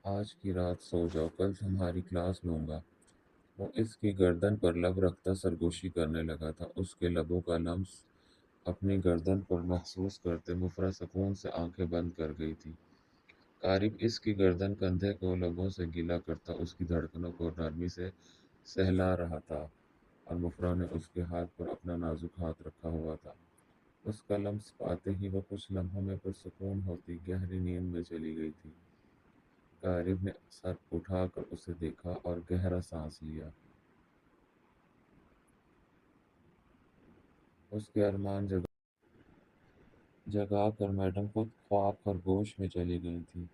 آج کی رات سو جاؤ، کل تمہاری کلاس لوں گا۔ وہ اس کی گردن پر لب رکھتا سرگوشی کرنے لگا تھا۔ اس کے لبوں کا لمس اپنی گردن پر محسوس کرتے مفرح سکون سے آنکھیں بند کر گئی تھی۔ قارب اس کی گردن کندھے کو لبوں سے گیلا کرتا اس کی دھڑکنوں کو نرمی سے سہلا رہا تھا، اور مفرح نے اس کے ہاتھ پر اپنا نازک ہاتھ رکھا ہوا تھا۔ اس کا لمس پاتے ہی وہ کچھ لمحوں میں پرسکون ہوتی گہری نیند میں چلی گئی تھی۔ قارب نے سر اٹھا کر اسے دیکھا اور گہرا سانس لیا۔ اس کے ارمان جگا کر میڈم خود خواب خرگوش میں چلی گئی تھی۔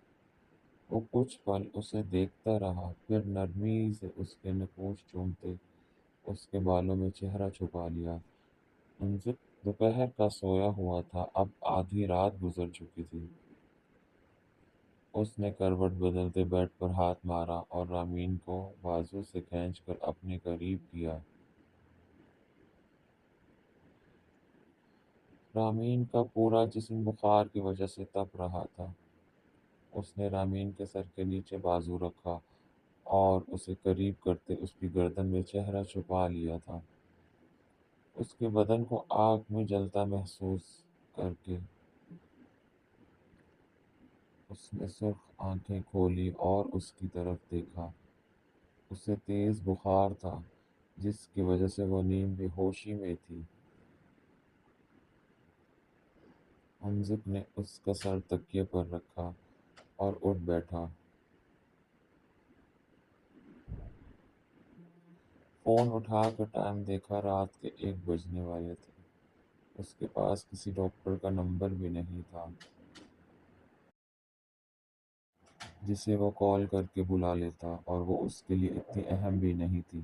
وہ کچھ پل اسے دیکھتا رہا، پھر نرمی سے اس کے نقوش چومتے اس کے بالوں میں چہرہ چھپا لیا۔ منظر دوپہر کا سویا ہوا تھا، اب آدھی رات گزر چکی تھی۔ اس نے کروٹ بدلتے بیڈ پر ہاتھ مارا اور رامین کو بازو سے کھینچ کر اپنے قریب کیا۔ رامین کا پورا جسم بخار کی وجہ سے تپ رہا تھا۔ اس نے رامین کے سر کے نیچے بازو رکھا اور اسے قریب کرتے اس کی گردن میں چہرہ چھپا لیا تھا۔ اس کے بدن کو آگ میں جلتا محسوس کر کے اس نے سرخ آنکھیں کھولی اور اس کی طرف دیکھا۔ اسے تیز بخار تھا، جس کی وجہ سے وہ نیم بے ہوشی میں تھی۔ امجد نے اس کا سر تکیے پر رکھا اور اٹھ بیٹھا۔ فون اٹھا کر ٹائم دیکھا، رات کے 1 بجنے والے تھے۔ اس کے پاس کسی ڈاکٹر کا نمبر بھی نہیں تھا جسے وہ کال کر کے بلا لیتا، اور وہ اس کے لیے اتنی اہم بھی نہیں تھی۔